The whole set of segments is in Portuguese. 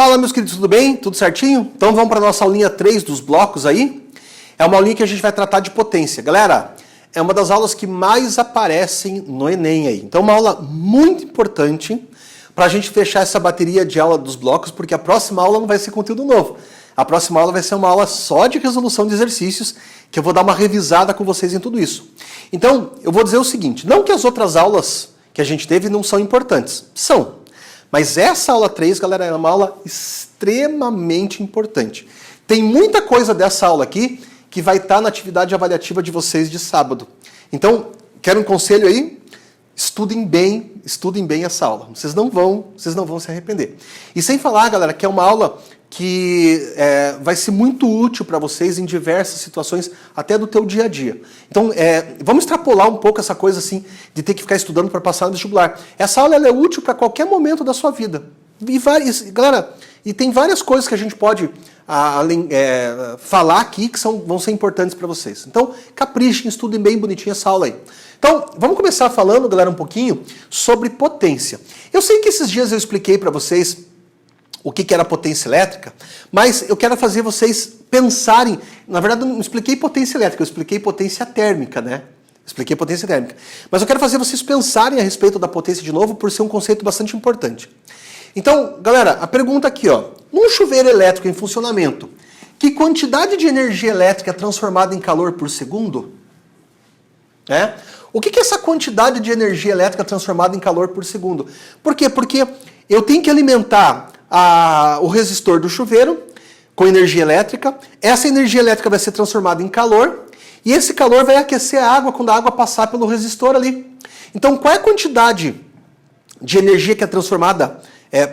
Fala, meus queridos, tudo bem? Tudo certinho? Então vamos para a nossa aulinha 3 dos blocos aí. É uma aulinha que a gente vai tratar de potência. Galera, é uma das aulas que mais aparecem no Enem aí. Então uma aula muito importante para a gente fechar essa bateria de aula dos blocos, porque a próxima aula não vai ser conteúdo novo. A próxima aula vai ser uma aula só de resolução de exercícios, que eu vou dar uma revisada com vocês em tudo isso. Então, eu vou dizer o seguinte, não que as outras aulas que a gente teve não são importantes. São. Mas essa aula 3, galera, é uma aula extremamente importante. Tem muita coisa dessa aula aqui que vai estar na atividade avaliativa de vocês de sábado. Então, quero um conselho aí? Estudem bem essa aula. Vocês não vão se arrepender. E sem falar, galera, que é uma aula que vai ser muito útil para vocês em diversas situações, até do teu dia a dia. Então, vamos extrapolar um pouco essa coisa assim, de ter que ficar estudando para passar no vestibular. Essa aula ela é útil para qualquer momento da sua vida. Galera, e tem várias coisas que a gente pode falar aqui que vão ser importantes para vocês. Então, caprichem, estudem bem bonitinho essa aula aí. Então, vamos começar falando, galera, um pouquinho sobre potência. Eu sei que esses dias eu expliquei para vocês o que era potência elétrica, mas eu quero fazer vocês pensarem, na verdade eu não expliquei potência elétrica, eu expliquei potência térmica, né? Expliquei potência térmica. Mas eu quero fazer vocês pensarem a respeito da potência de novo, por ser um conceito bastante importante. Então, galera, a pergunta aqui, ó, num chuveiro elétrico em funcionamento, que quantidade de energia elétrica é transformada em calor por segundo? O que é essa quantidade de energia elétrica transformada em calor por segundo? Por quê? Porque eu tenho que alimentar o resistor do chuveiro com energia elétrica. Essa energia elétrica vai ser transformada em calor e esse calor vai aquecer a água quando a água passar pelo resistor ali. Então, qual é a quantidade de energia que é transformada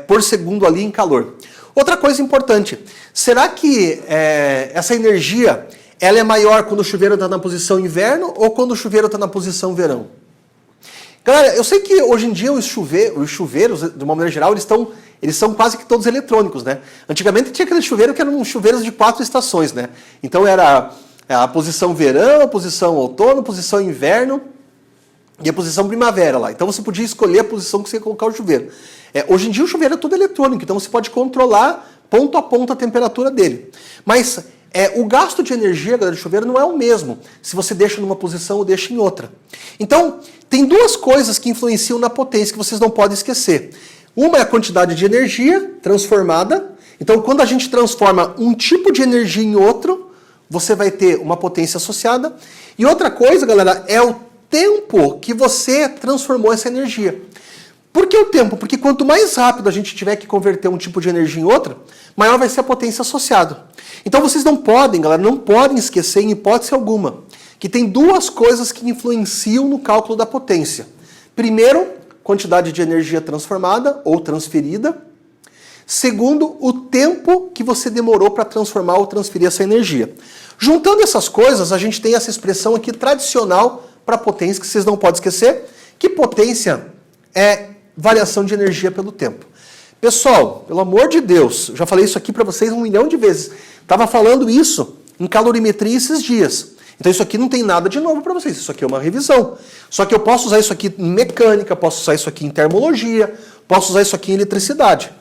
por segundo ali em calor? Outra coisa importante, será que essa energia ela é maior quando o chuveiro está na posição inverno ou quando o chuveiro está na posição verão? Galera, eu sei que hoje em dia os chuveiros, de uma maneira geral, eles são quase que todos eletrônicos, né? Antigamente tinha aquele chuveiro que eram chuveiros de 4 estações, né? Então era a posição verão, a posição outono, a posição inverno e a posição primavera lá. Então você podia escolher a posição que você ia colocar o chuveiro. Hoje em dia o chuveiro é tudo eletrônico, então você pode controlar ponto a ponto a temperatura dele. Mas o gasto de energia, galera, do chuveiro não é o mesmo se você deixa numa posição ou deixa em outra. Então, tem duas coisas que influenciam na potência que vocês não podem esquecer. Uma é a quantidade de energia transformada. Então, quando a gente transforma um tipo de energia em outro, você vai ter uma potência associada. E outra coisa, galera, é o tempo que você transformou essa energia. Por que o tempo? Porque quanto mais rápido a gente tiver que converter um tipo de energia em outra, maior vai ser a potência associada. Então vocês não podem, galera, não podem esquecer em hipótese alguma que tem duas coisas que influenciam no cálculo da potência. Primeiro, quantidade de energia transformada ou transferida. Segundo, o tempo que você demorou para transformar ou transferir essa energia. Juntando essas coisas, a gente tem essa expressão aqui tradicional para potência, que vocês não podem esquecer, que potência é variação de energia pelo tempo. Pessoal, pelo amor de Deus, eu já falei isso aqui para vocês 1 milhão de vezes. Estava falando isso em calorimetria esses dias. Então isso aqui não tem nada de novo para vocês, isso aqui é uma revisão. Só que eu posso usar isso aqui em mecânica, posso usar isso aqui em termologia, posso usar isso aqui em eletricidade.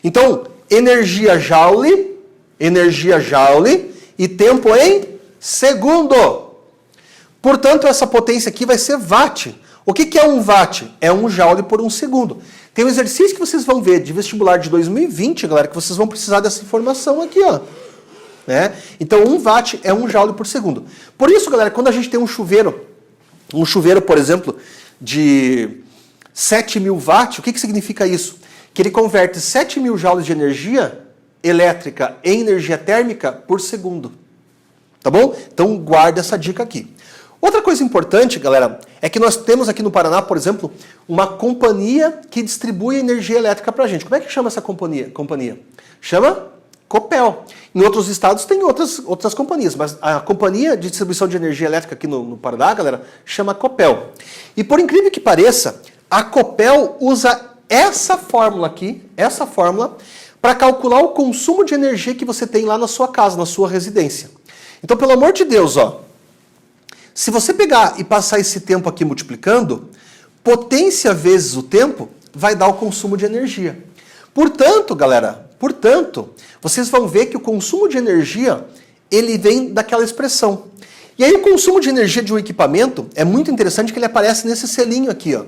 Então, energia joule e tempo em segundo. Portanto, essa potência aqui vai ser watt. O que é um watt? É 1 joule por 1 segundo. Tem um exercício que vocês vão ver de vestibular de 2020, galera, que vocês vão precisar dessa informação aqui, ó. Então, 1 watt é 1 joule por segundo. Por isso, galera, quando a gente tem um chuveiro, por exemplo, de 7.000 watts, o que significa isso? Que ele converte 7.000 joules de energia elétrica em energia térmica por segundo. Tá bom? Então, guarda essa dica aqui. Outra coisa importante, galera, é que nós temos aqui no Paraná, por exemplo, uma companhia que distribui energia elétrica pra gente. Como é que chama essa companhia? Chama Copel. Em outros estados tem outras companhias, mas a companhia de distribuição de energia elétrica aqui no Paraná, galera, chama Copel. E por incrível que pareça, a Copel usa essa fórmula aqui, para calcular o consumo de energia que você tem lá na sua casa, na sua residência. Então, pelo amor de Deus, ó, se você pegar e passar esse tempo aqui multiplicando, potência vezes o tempo vai dar o consumo de energia. Portanto, galera, Portanto, vocês vão ver que o consumo de energia, ele vem daquela expressão. E aí o consumo de energia de um equipamento é muito interessante que ele aparece nesse selinho aqui, ó.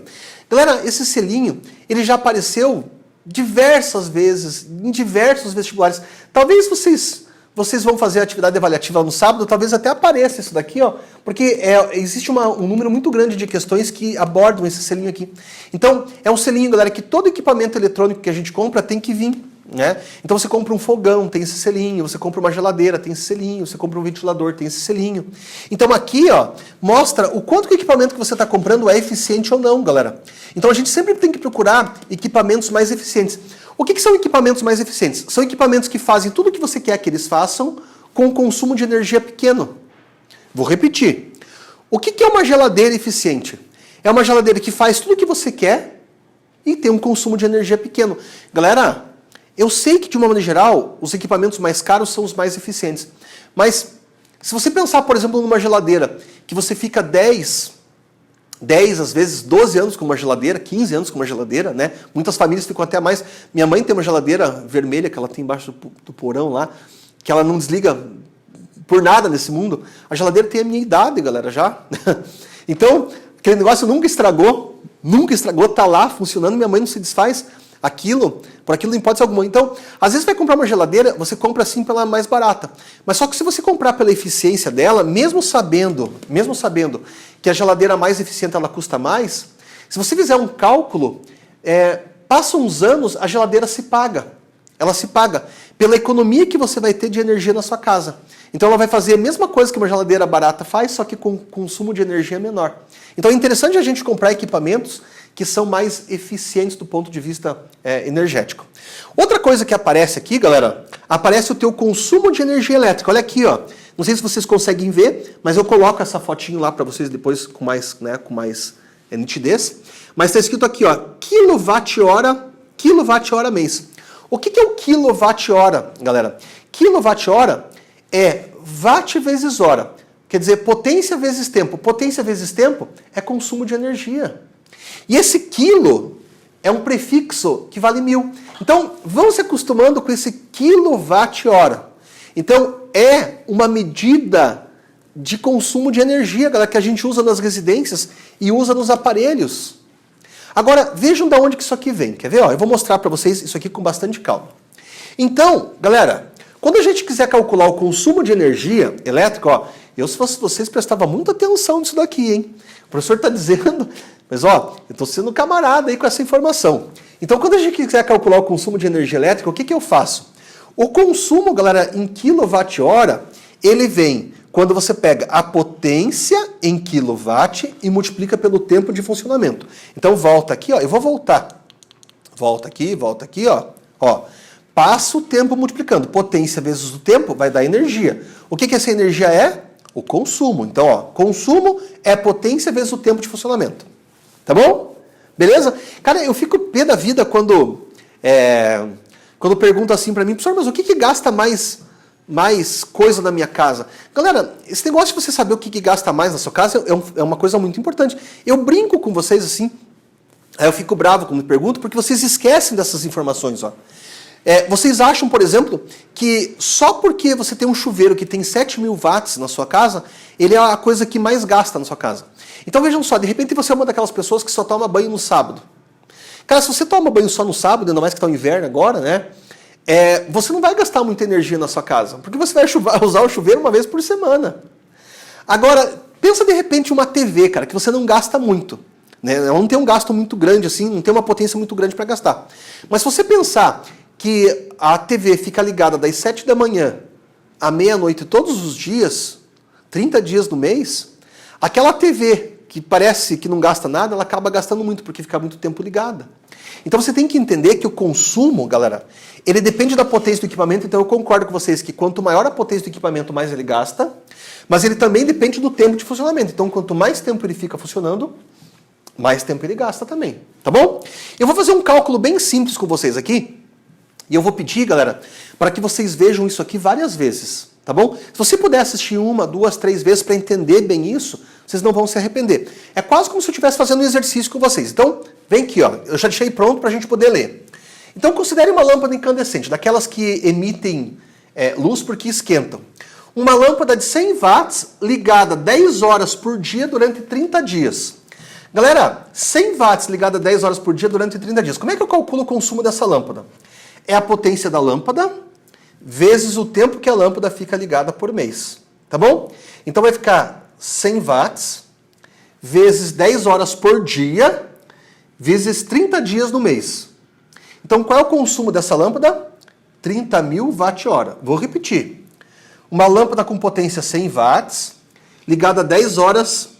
Galera, esse selinho, ele já apareceu diversas vezes, em diversos vestibulares. Talvez vocês vão fazer a atividade avaliativa no sábado, talvez até apareça isso daqui, ó, porque existe um número muito grande de questões que abordam esse selinho aqui. Então, é um selinho, galera, que todo equipamento eletrônico que a gente compra tem que vir, né? Então você compra um fogão, tem esse selinho, você compra uma geladeira, tem esse selinho, você compra um ventilador, tem esse selinho. Então aqui, ó, mostra o quanto que o equipamento que você está comprando é eficiente ou não, galera. Então a gente sempre tem que procurar equipamentos mais eficientes. O que são equipamentos mais eficientes? São equipamentos que fazem tudo o que você quer que eles façam com um consumo de energia pequeno. Vou repetir. O que é uma geladeira eficiente? É uma geladeira que faz tudo o que você quer e tem um consumo de energia pequeno. Galera, eu sei que de uma maneira geral, os equipamentos mais caros são os mais eficientes. Mas se você pensar, por exemplo, numa geladeira que você fica 10, às vezes 12 anos com uma geladeira, 15 anos com uma geladeira, né? Muitas famílias ficam até mais. Minha mãe tem uma geladeira vermelha que ela tem embaixo do porão lá, que ela não desliga por nada nesse mundo. A geladeira tem a minha idade, galera, já. Então, aquele negócio nunca estragou, tá lá funcionando, minha mãe não se desfaz por aquilo em hipótese alguma. Então, às vezes vai comprar uma geladeira, você compra assim pela mais barata. Mas só que se você comprar pela eficiência dela, mesmo sabendo que a geladeira mais eficiente ela custa mais, se você fizer um cálculo, passa uns anos, a geladeira se paga. Ela se paga pela economia que você vai ter de energia na sua casa. Então ela vai fazer a mesma coisa que uma geladeira barata faz, só que com consumo de energia menor. Então é interessante a gente comprar equipamentos que são mais eficientes do ponto de vista energético. Outra coisa que aparece aqui, galera, aparece o teu consumo de energia elétrica. Olha aqui, ó. Não sei se vocês conseguem ver, mas eu coloco essa fotinho lá para vocês depois com mais nitidez. Mas está escrito aqui, ó, quilowatt-hora mês. O que é o quilowatt-hora, galera? Quilowatt-hora é watt vezes hora. Quer dizer, potência vezes tempo. Potência vezes tempo é consumo de energia. E esse quilo é um prefixo que vale 1000. Então, vão se acostumando com esse quilowatt-hora. Então, é uma medida de consumo de energia, galera, que a gente usa nas residências e usa nos aparelhos. Agora, vejam de onde que isso aqui vem. Quer ver? Ó, eu vou mostrar para vocês isso aqui com bastante calma. Então, galera, quando a gente quiser calcular o consumo de energia elétrica, ó, eu, se fosse vocês, prestava muita atenção nisso daqui, hein? O professor está dizendo, mas ó, eu estou sendo camarada aí com essa informação. Então, quando a gente quiser calcular o consumo de energia elétrica, o que eu faço? O consumo, galera, em quilowatt-hora, ele vem quando você pega a potência em quilowatt e multiplica pelo tempo de funcionamento. Então, volta aqui, ó, eu vou voltar. Volta aqui, ó. Passa o tempo multiplicando. Potência vezes o tempo vai dar energia. O que essa energia é? O consumo. Então, ó, consumo é potência vezes o tempo de funcionamento. Tá bom? Beleza? Cara, eu fico pé da vida quando perguntam assim pra mim, professor, mas o que gasta mais coisa na minha casa? Galera, esse negócio de você saber o que gasta mais na sua casa é uma coisa muito importante. Eu brinco com vocês assim, aí eu fico bravo quando me pergunto, porque vocês esquecem dessas informações, ó. Vocês acham, por exemplo, que só porque você tem um chuveiro que tem 7.000 watts na sua casa, ele é a coisa que mais gasta na sua casa. Então vejam só, de repente você é uma daquelas pessoas que só toma banho no sábado. Cara, se você toma banho só no sábado, ainda mais que está o inverno agora, né? Você não vai gastar muita energia na sua casa, porque você vai usar o chuveiro uma vez por semana. Agora, pensa de repente uma TV, cara, que você não gasta muito. Né? Ela não tem um gasto muito grande assim, não tem uma potência muito grande para gastar. Mas se você pensar que a TV fica ligada das 7 da manhã à meia-noite todos os dias, 30 dias no mês, aquela TV que parece que não gasta nada, ela acaba gastando muito, porque fica muito tempo ligada. Então você tem que entender que o consumo, galera, ele depende da potência do equipamento, então eu concordo com vocês que quanto maior a potência do equipamento, mais ele gasta, mas ele também depende do tempo de funcionamento. Então quanto mais tempo ele fica funcionando, mais tempo ele gasta também, tá bom? Eu vou fazer um cálculo bem simples com vocês aqui, e eu vou pedir, galera, para que vocês vejam isso aqui várias vezes, tá bom? Se você puder assistir 1, 2, 3 vezes para entender bem isso, vocês não vão se arrepender. É quase como se eu estivesse fazendo um exercício com vocês. Então, vem aqui, ó. Eu já deixei pronto para a gente poder ler. Então considere uma lâmpada incandescente, daquelas que emitem luz porque esquentam. Uma lâmpada de 100 watts ligada 10 horas por dia durante 30 dias. Galera, 100 watts ligada 10 horas por dia durante 30 dias. Como é que eu calculo o consumo dessa lâmpada? É a potência da lâmpada vezes o tempo que a lâmpada fica ligada por mês. Tá bom? Então vai ficar 100 watts vezes 10 horas por dia vezes 30 dias no mês. Então qual é o consumo dessa lâmpada? 30.000 watt-hora. Vou repetir. Uma lâmpada com potência 100 watts, ligada 10 horas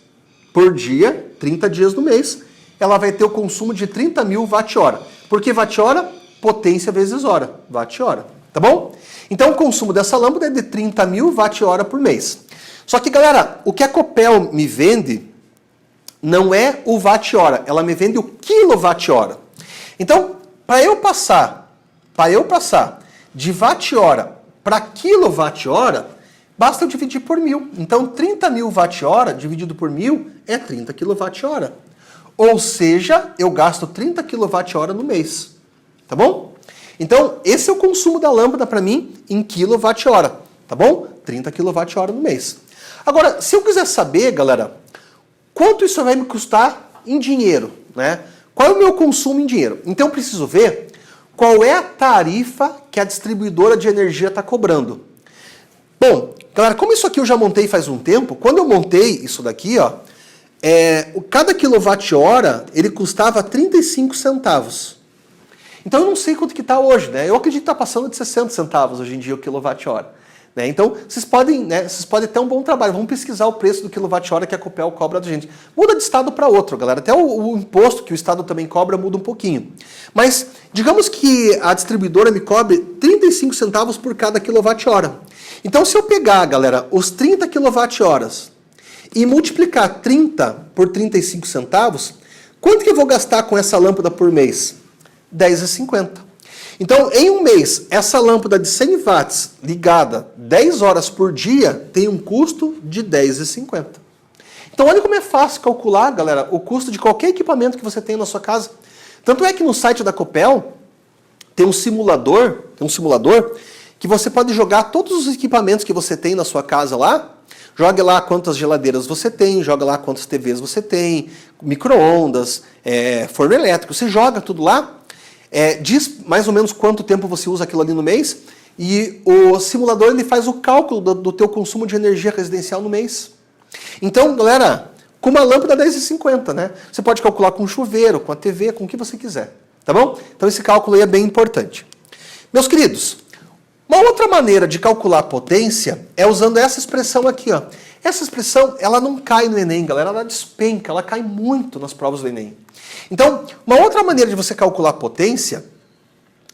por dia, 30 dias no mês, ela vai ter o consumo de 30.000 watt-hora. Por que watt-hora? Potência vezes hora. Watt-hora. Tá bom? Então o consumo dessa lâmpada é de 30.000 watt-hora por mês. Só que, galera, o que a Copel me vende não é o watt-hora, ela me vende o quilowatt-hora. Então, para eu passar de watt-hora para quilowatt-hora, basta eu dividir por 1000. Então, 30.000 watt-hora dividido por 1000 é 30 kWh. Ou seja, eu gasto 30 kWh no mês. Tá bom? Então, esse é o consumo da lâmpada para mim em kWh. Tá bom? 30 kWh no mês. Agora, se eu quiser saber, galera, quanto isso vai me custar em dinheiro, né? Qual é o meu consumo em dinheiro? Então, eu preciso ver qual é a tarifa que a distribuidora de energia está cobrando. Bom, galera, como isso aqui eu já montei faz um tempo, quando eu montei isso daqui, ó, cada quilowatt-hora ele custava 35 centavos. Então eu não sei quanto que está hoje, né? Eu acredito que está passando de 60 centavos hoje em dia o quilowatt-hora. Né? Então, vocês podem ter um bom trabalho. Vamos pesquisar o preço do quilowatt-hora que a Copel cobra da gente. Muda de estado para outro, galera. Até o imposto que o estado também cobra muda um pouquinho. Mas, digamos que a distribuidora me cobre 35 centavos por cada quilowatt-hora. Então, se eu pegar, galera, os 30 kWh e multiplicar 30 por 35 centavos, quanto que eu vou gastar com essa lâmpada por mês? R$10,50. Então, em um mês, essa lâmpada de 100 watts ligada 10 horas por dia tem um custo de R$10,50. Então, olha como é fácil calcular, galera, o custo de qualquer equipamento que você tem na sua casa. Tanto é que no site da Copel tem um simulador que você pode jogar todos os equipamentos que você tem na sua casa lá. Jogue lá quantas geladeiras você tem, joga lá quantas TVs você tem, micro-ondas, forno elétrico. Você joga tudo lá. Diz mais ou menos quanto tempo você usa aquilo ali no mês e o simulador ele faz o cálculo do teu consumo de energia residencial no mês. Então, galera, com uma lâmpada R$10,50, né? Você pode calcular com o chuveiro, com a TV, com o que você quiser, tá bom? Então esse cálculo aí é bem importante. Meus queridos, uma outra maneira de calcular a potência é usando essa expressão aqui, ó. Essa expressão, ela não cai no Enem, galera, ela despenca, ela cai muito nas provas do Enem. Então, uma outra maneira de você calcular a potência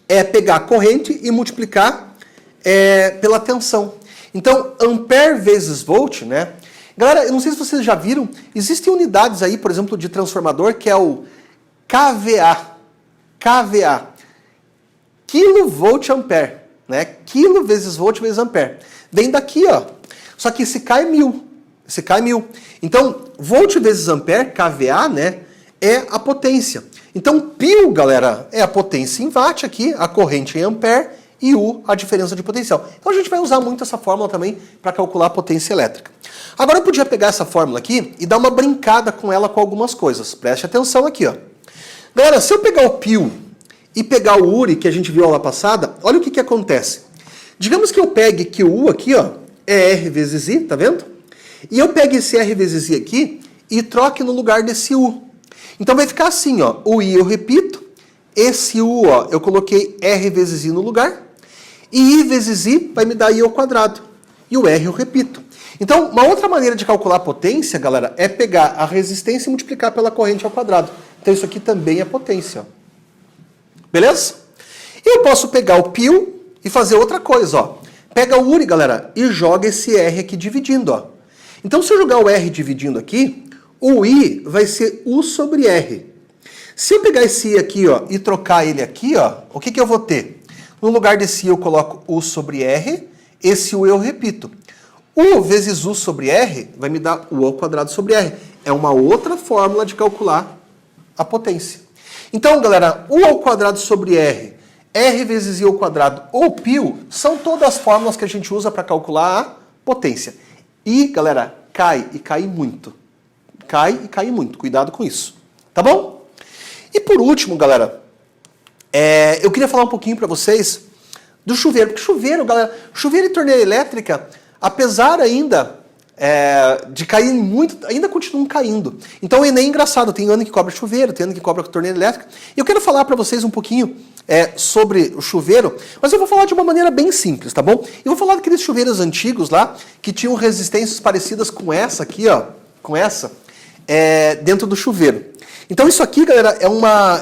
é pegar a corrente e multiplicar pela tensão. Então, ampere vezes volt, né? Galera, eu não sei se vocês já viram, existem unidades aí, por exemplo, de transformador, que é o kVA. kVA. Kilovolt ampere, né? Quilo vezes volt vezes ampere. Vem daqui, ó. Só que esse K é 1000. Esse K é 1000. Então, volt vezes ampere, kVA, né? É a potência. Então, π, galera, é a potência em watt aqui, a corrente em ampere, e U, a diferença de potencial. Então, a gente vai usar muito essa fórmula também para calcular a potência elétrica. Agora, eu podia pegar essa fórmula aqui e dar uma brincada com ela com algumas coisas. Preste atenção aqui, ó. Galera, se eu pegar o π e pegar o URI, que a gente viu aula passada, olha o que acontece. Digamos que eu pegue que o U aqui, ó, é R vezes I, tá vendo? E eu pegue esse R vezes I aqui e troque no lugar desse U. Então vai ficar assim, ó, o I eu repito, esse U, ó, eu coloquei R vezes I no lugar, e I vezes I vai me dar I ao quadrado. E o R eu repito. Então, uma outra maneira de calcular a potência, galera, é pegar a resistência e multiplicar pela corrente ao quadrado. Então isso aqui também é potência, ó. Beleza? Eu posso pegar o π e fazer outra coisa, ó. Pega o URI, galera, e joga esse R aqui dividindo, ó. Então, se eu jogar o R dividindo aqui, o I vai ser U sobre R. Se eu pegar esse I aqui, ó, e trocar ele aqui, ó, o que eu vou ter? No lugar desse I eu coloco U sobre R, esse U eu repito. U vezes U sobre R vai me dar U ao quadrado sobre R. É uma outra fórmula de calcular a potência. Então, galera, U ao quadrado sobre R R vezes I ao quadrado ou π são todas as fórmulas que a gente usa para calcular a potência. E, galera, cai e cai muito. Cai e cai muito. Cuidado com isso. Tá bom? E por último, galera, eu queria falar um pouquinho para vocês do chuveiro. Porque chuveiro, galera, chuveiro e torneira elétrica, apesar ainda de cair muito, ainda continuam caindo. Então o Enem é engraçado, tem ano que cobra chuveiro, tem ano que cobra torneira elétrica. E eu quero falar para vocês um pouquinho sobre o chuveiro, mas eu vou falar de uma maneira bem simples, tá bom? Eu vou falar daqueles chuveiros antigos lá, que tinham resistências parecidas com essa aqui, ó, com essa, dentro do chuveiro. Então isso aqui, galera, é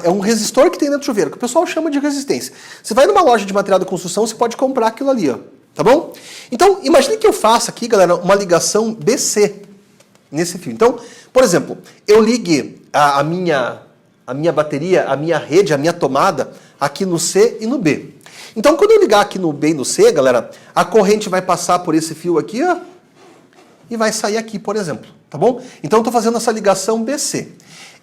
um resistor que tem dentro do chuveiro, que o pessoal chama de resistência. Você vai numa loja de material de construção, você pode comprar aquilo ali, ó. Tá bom? Então, imagine que eu faça aqui, galera, uma ligação BC nesse fio. Então, por exemplo, eu ligue a minha bateria, a minha rede, a minha tomada aqui no C e no B. Então, quando eu ligar aqui no B e no C, galera, a corrente vai passar por esse fio aqui, ó, e vai sair aqui, por exemplo. Tá bom? Então, eu estou fazendo essa ligação BC.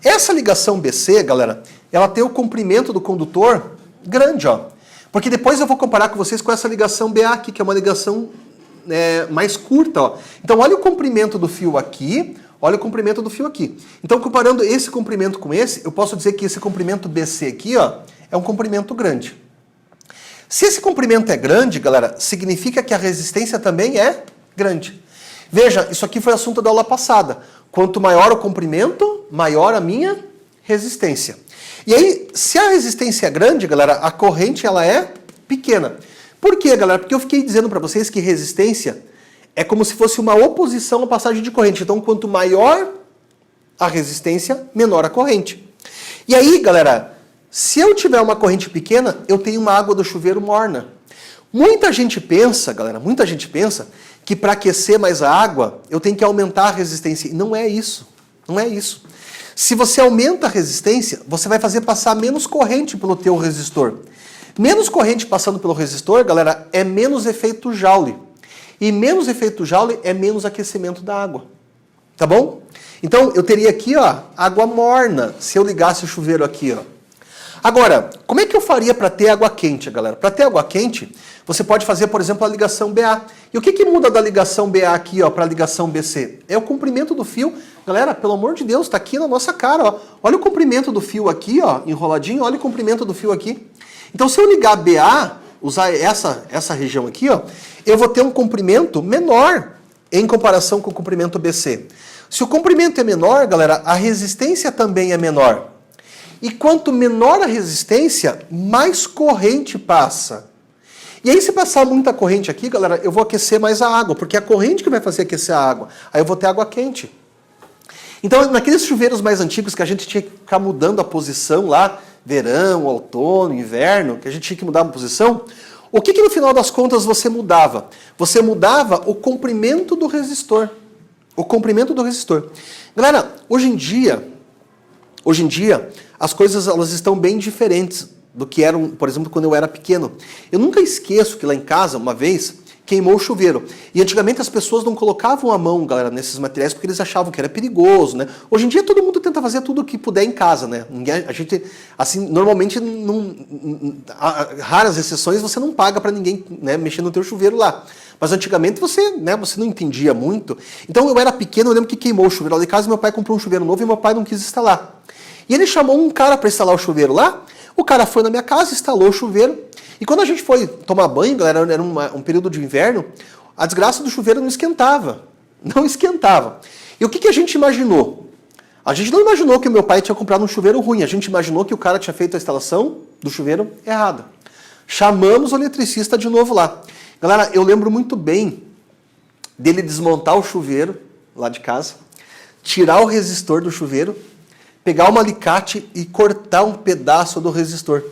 Essa ligação BC, galera, ela tem o comprimento do condutor grande, ó. Porque depois eu vou comparar com vocês com essa ligação BA aqui, que é uma ligação mais curta. Ó. Então, olha o comprimento do fio aqui, olha o comprimento do fio aqui. Então, comparando esse comprimento com esse, eu posso dizer que esse comprimento BC aqui, ó, é um comprimento grande. Se esse comprimento é grande, galera, significa que a resistência também é grande. Veja, isso aqui foi assunto da aula passada. Quanto maior o comprimento, maior a minha resistência. E aí, se a resistência é grande, galera, a corrente ela é pequena. Por quê, galera? Porque eu fiquei dizendo para vocês que resistência é como se fosse uma oposição à passagem de corrente. Então, quanto maior a resistência, menor a corrente. E aí, galera, se eu tiver uma corrente pequena, eu tenho uma água do chuveiro morna. Muita gente pensa, galera, muita gente pensa que para aquecer mais a água, eu tenho que aumentar a resistência. E não é isso. Não é isso. Se você aumenta a resistência, você vai fazer passar menos corrente pelo teu resistor. Menos corrente passando pelo resistor, galera, é menos efeito Joule. E menos efeito Joule é menos aquecimento da água. Tá bom? Então, eu teria aqui, ó, água morna, se eu ligasse o chuveiro aqui, ó. Agora, como é que eu faria para ter água quente, galera? Para ter água quente, você pode fazer, por exemplo, a ligação BA. E o que muda da ligação BA aqui, ó, para a ligação BC? É o comprimento do fio. Galera, pelo amor de Deus, está aqui na nossa cara, ó. Olha o comprimento do fio aqui, ó, enroladinho, olha o comprimento do fio aqui. Então, se eu ligar BA, usar essa região aqui, ó, eu vou ter um comprimento menor em comparação com o comprimento BC. Se o comprimento é menor, galera, a resistência também é menor. E quanto menor a resistência, mais corrente passa. E aí, se passar muita corrente aqui, galera, eu vou aquecer mais a água, porque é a corrente que vai fazer aquecer a água. Aí eu vou ter água quente. Então, naqueles chuveiros mais antigos que a gente tinha que ficar mudando a posição lá, verão, outono, inverno, que a gente tinha que mudar a posição, o que no final das contas você mudava? Você mudava o comprimento do resistor. O comprimento do resistor. Galera, hoje em dia, as coisas elas estão bem diferentes do que eram, por exemplo, quando eu era pequeno. Eu nunca esqueço que lá em casa, uma vez, queimou o chuveiro. E antigamente as pessoas não colocavam a mão, galera, nesses materiais porque eles achavam que era perigoso, né? Hoje em dia todo mundo tenta fazer tudo o que puder em casa, né? A gente, assim, normalmente, raras exceções, você não paga para ninguém, né, mexer no teu chuveiro lá. Mas antigamente você não entendia muito. Então eu era pequeno, eu lembro que queimou o chuveiro lá em casa, meu pai comprou um chuveiro novo e meu pai não quis instalar. E ele chamou um cara para instalar o chuveiro lá, o cara foi na minha casa, instalou o chuveiro, e quando a gente foi tomar banho, galera, era um período de inverno, a desgraça do chuveiro não esquentava. Não esquentava. E o que a gente imaginou? A gente não imaginou que o meu pai tinha comprado um chuveiro ruim, a gente imaginou que o cara tinha feito a instalação do chuveiro errada. Chamamos o eletricista de novo lá. Galera, eu lembro muito bem dele desmontar o chuveiro lá de casa, tirar o resistor do chuveiro, pegar um alicate e cortar um pedaço do resistor.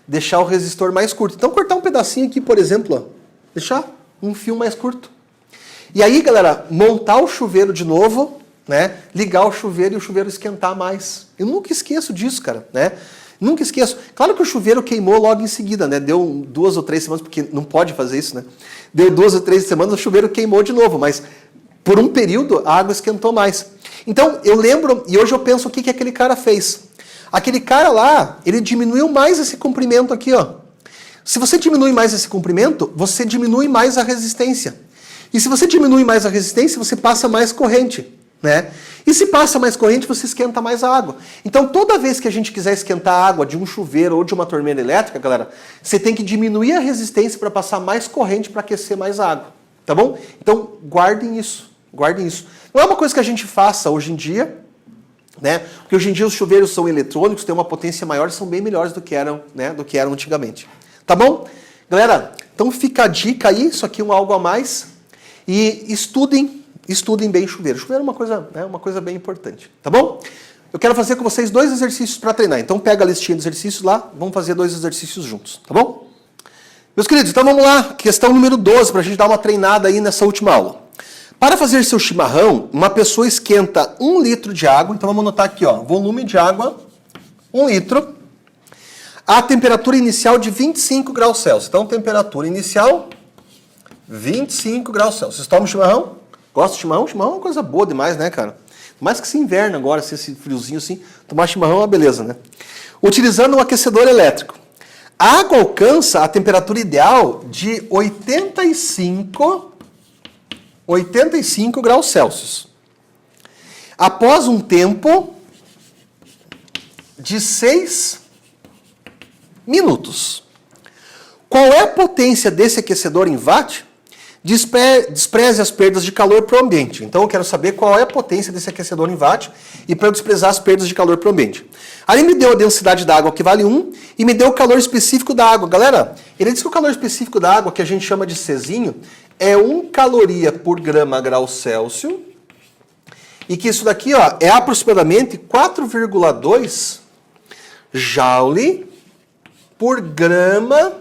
Deixar o resistor mais curto. Então, cortar um pedacinho aqui, por exemplo, ó, deixar um fio mais curto. E aí, galera, montar o chuveiro de novo, né? Ligar o chuveiro e o chuveiro esquentar mais. Eu nunca esqueço disso, cara, né? Nunca esqueço. Claro que o chuveiro queimou logo em seguida, né? Deu 2 ou 3 semanas, porque não pode fazer isso, né? Deu 2 ou 3 semanas, o chuveiro queimou de novo, mas por um período a água esquentou mais. Então, eu lembro, e hoje eu penso o que aquele cara fez. Aquele cara lá, ele diminuiu mais esse comprimento aqui, ó. Se você diminui mais esse comprimento, você diminui mais a resistência. E se você diminui mais a resistência, você passa mais corrente, né? E se passa mais corrente, você esquenta mais a água. Então, toda vez que a gente quiser esquentar a água de um chuveiro ou de uma torneira elétrica, galera, você tem que diminuir a resistência para passar mais corrente para aquecer mais a água, tá bom? Então, guardem isso, guardem isso. Não é uma coisa que a gente faça hoje em dia, né? Porque hoje em dia os chuveiros são eletrônicos, têm uma potência maior e são bem melhores do que eram, né? Do que eram antigamente. Tá bom? Galera, então fica a dica aí, isso aqui é um algo a mais. E estudem bem chuveiro. Chuveiro é uma coisa bem importante, tá bom? Eu quero fazer com vocês 2 exercícios para treinar. Então pega a listinha de exercícios lá, vamos fazer 2 exercícios juntos, tá bom? Meus queridos, então vamos lá, questão número 12, para a gente dar uma treinada aí nessa última aula. Para fazer seu chimarrão, uma pessoa esquenta 1 litro de água, então vamos anotar aqui, ó, volume de água, 1 litro, a temperatura inicial de 25 graus Celsius. Então, temperatura inicial, 25 graus Celsius. Vocês tomam chimarrão? Gosta de chimarrão? Chimarrão é uma coisa boa demais, né, cara? Mais que esse inverno agora, esse friozinho assim, tomar chimarrão é uma beleza, né? Utilizando um aquecedor elétrico. A água alcança a temperatura ideal de 85 graus Celsius. Após um tempo de 6 minutos. Qual é a potência desse aquecedor em watt? Despreze as perdas de calor para o ambiente. Então eu quero saber qual é a potência desse aquecedor em watt e para eu desprezar as perdas de calor para o ambiente. Aí me deu a densidade da água que vale 1 e me deu o calor específico da água. Galera, ele disse que o calor específico da água, que a gente chama de Czinho, é 1 caloria por grama grau Celsius e que isso daqui, ó, é aproximadamente 4,2 joule por grama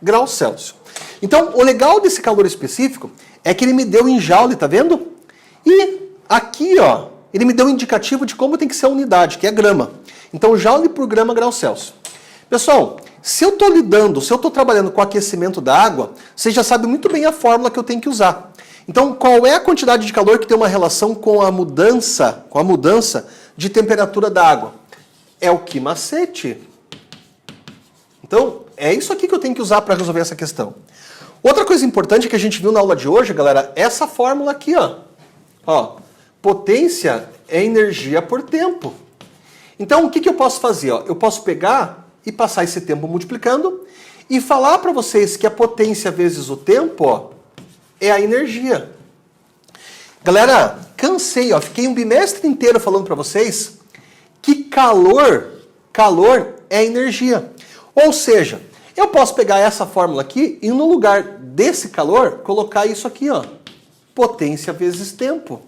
grau Celsius. Então, o legal desse calor específico é que ele me deu em joule, tá vendo? E aqui, ó, ele me deu um indicativo de como tem que ser a unidade, que é grama. Então, joule por grama grau Celsius. Pessoal, se eu estou trabalhando com aquecimento da água, vocês já sabem muito bem a fórmula que eu tenho que usar. Então, qual é a quantidade de calor que tem uma relação com a mudança de temperatura da água? É o que macete. Então, é isso aqui que eu tenho que usar para resolver essa questão. Outra coisa importante que a gente viu na aula de hoje, galera, é essa fórmula aqui, ó. Ó, potência é energia por tempo. Então, o que eu posso fazer? Ó? Eu posso pegar e passar esse tempo multiplicando e falar para vocês que a potência vezes o tempo, ó, é a energia. Galera, cansei, ó, fiquei um bimestre inteiro falando para vocês que calor é energia. Ou seja, eu posso pegar essa fórmula aqui e no lugar desse calor, colocar isso aqui, ó. Potência vezes tempo.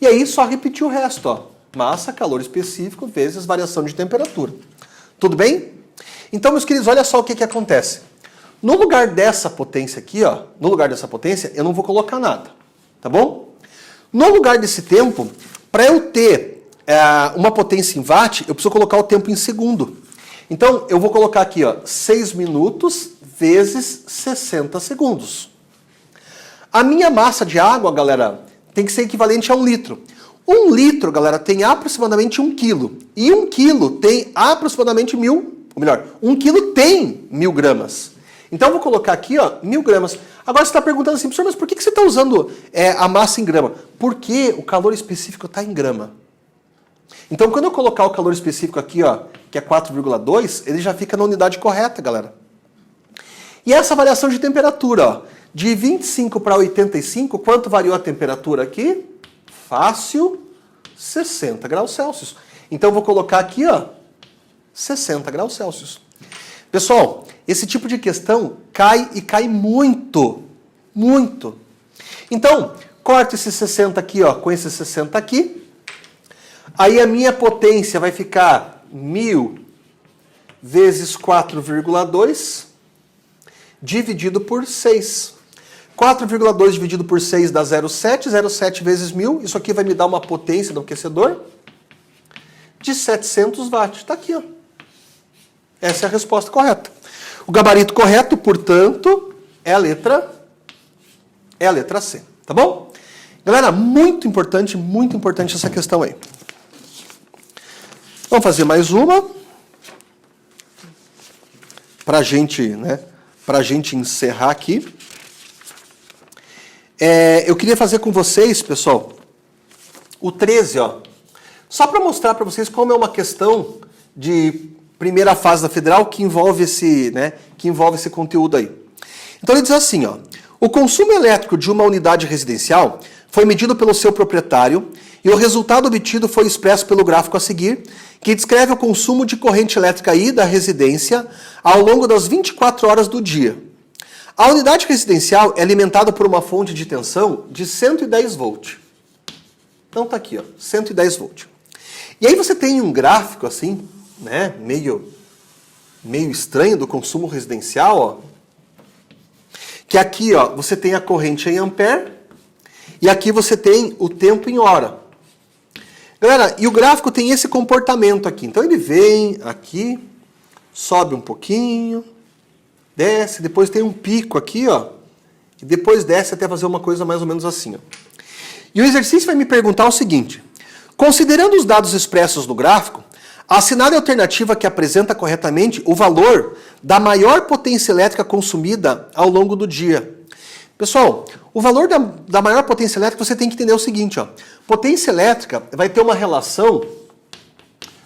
E aí só repetir o resto, ó. Massa, calor específico, vezes variação de temperatura. Tudo bem? Então, meus queridos, olha só o que acontece. No lugar dessa potência aqui, ó, no lugar dessa potência, eu não vou colocar nada. Tá bom? No lugar desse tempo, para eu ter uma potência em watt, eu preciso colocar o tempo em segundo. Então, eu vou colocar aqui, ó, 6 minutos vezes 60 segundos. A minha massa de água, galera, tem que ser equivalente a 1 litro. 1 litro, galera, tem aproximadamente 1 quilo. E 1 quilo tem aproximadamente 1 quilo tem 1000 gramas. Então, eu vou colocar aqui, ó, 1000 gramas. Agora, você está perguntando assim, professor, mas por que você está usando a massa em grama? Porque o calor específico está em grama. Então, quando eu colocar o calor específico aqui, ó, que é 4,2, ele já fica na unidade correta, galera. E essa variação de temperatura, ó, de 25 para 85, quanto variou a temperatura aqui? Fácil, 60 graus Celsius. Então, eu vou colocar aqui, ó, 60 graus Celsius. Pessoal, esse tipo de questão cai e cai muito, muito. Então, corta esse 60 aqui, ó, com esse 60 aqui. Aí a minha potência vai ficar 1000 vezes 4,2 dividido por 6. 4,2 dividido por 6 dá 0,7. 0,7 vezes 1000. Isso aqui vai me dar uma potência do aquecedor de 700 watts. Está aqui, ó. Essa é a resposta correta. O gabarito correto, portanto, é a letra C. Tá bom? Galera, muito importante essa questão aí. Vamos fazer mais uma para a gente, né, para a gente encerrar aqui. Eu queria fazer com vocês, pessoal, o 13, ó. Só para mostrar para vocês como é uma questão de primeira fase da federal que envolve esse conteúdo aí. Então ele diz assim, ó: o consumo elétrico de uma unidade residencial foi medido pelo seu proprietário e o resultado obtido foi expresso pelo gráfico a seguir, que descreve o consumo de corrente elétrica I da residência ao longo das 24 horas do dia. A unidade residencial é alimentada por uma fonte de tensão de 110 volts. Então tá aqui, ó, 110 volts. E aí você tem um gráfico assim, né, meio estranho do consumo residencial, ó. Que aqui, ó, você tem a corrente em ampere e aqui você tem o tempo em hora. Galera, e o gráfico tem esse comportamento aqui. Então ele vem aqui, sobe um pouquinho, desce, depois tem um pico aqui, ó, e depois desce até fazer uma coisa mais ou menos assim, ó. E o exercício vai me perguntar o seguinte: considerando os dados expressos no gráfico, assinale a alternativa que apresenta corretamente o valor da maior potência elétrica consumida ao longo do dia. Pessoal, o valor da maior potência elétrica você tem que entender o seguinte, ó. Potência elétrica vai ter uma relação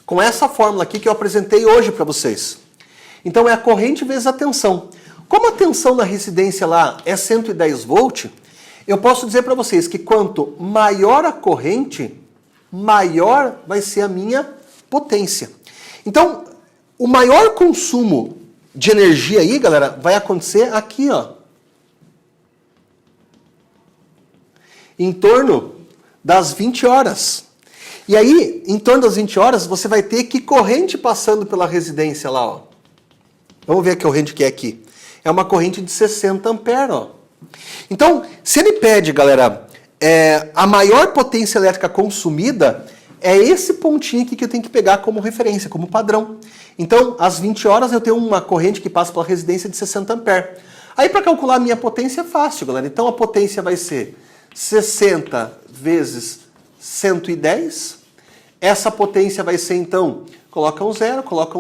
com essa fórmula aqui que eu apresentei hoje para vocês. Então é a corrente vezes a tensão. Como a tensão na residência lá é 110 volts, eu posso dizer para vocês que quanto maior a corrente, maior vai ser a minha potência. Então, o maior consumo de energia aí, galera, vai acontecer aqui, ó. Em torno das 20 horas. E aí, em torno das 20 horas, você vai ter que corrente passando pela residência lá, ó. Vamos ver a corrente que é aqui. É uma corrente de 60 amperes, ó. Então, se ele pede, galera, a maior potência elétrica consumida, é esse pontinho aqui que eu tenho que pegar como referência, como padrão. Então, às 20 horas eu tenho uma corrente que passa pela residência de 60 amperes. Aí, para calcular a minha potência é fácil, galera. Então, a potência vai ser 60 vezes 110. Essa potência vai ser, então, coloca um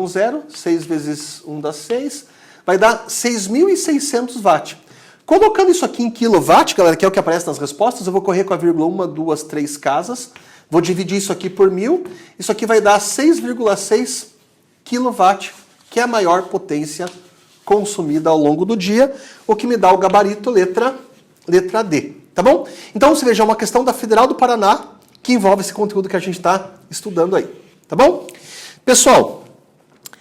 zero, 6 vezes 1 dá 6, vai dar 6.600 watts. Colocando isso aqui em quilowatt, galera, que é o que aparece nas respostas, eu vou correr com a vírgula 1, 2, 3 casas, vou dividir isso aqui por 1000, isso aqui vai dar 6,6 kW, que é a maior potência consumida ao longo do dia, o que me dá o gabarito letra D, tá bom? Então, você veja, é uma questão da Federal do Paraná que envolve esse conteúdo que a gente está estudando aí, tá bom? Pessoal,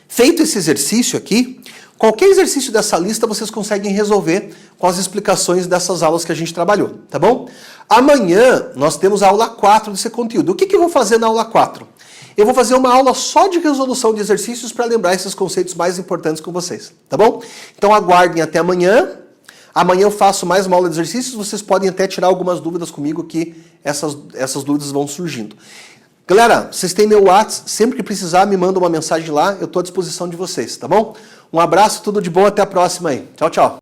feito esse exercício aqui, qualquer exercício dessa lista vocês conseguem resolver com as explicações dessas aulas que a gente trabalhou, tá bom? Amanhã nós temos a aula 4 desse conteúdo. O que eu vou fazer na aula 4? Eu vou fazer uma aula só de resolução de exercícios para lembrar esses conceitos mais importantes com vocês, tá bom? Então aguardem até amanhã. Amanhã eu faço mais uma aula de exercícios, vocês podem até tirar algumas dúvidas comigo que essas dúvidas vão surgindo. Galera, vocês têm meu WhatsApp, sempre que precisar me manda uma mensagem lá, eu estou à disposição de vocês, tá bom? Um abraço, tudo de bom, até a próxima aí. Tchau, tchau.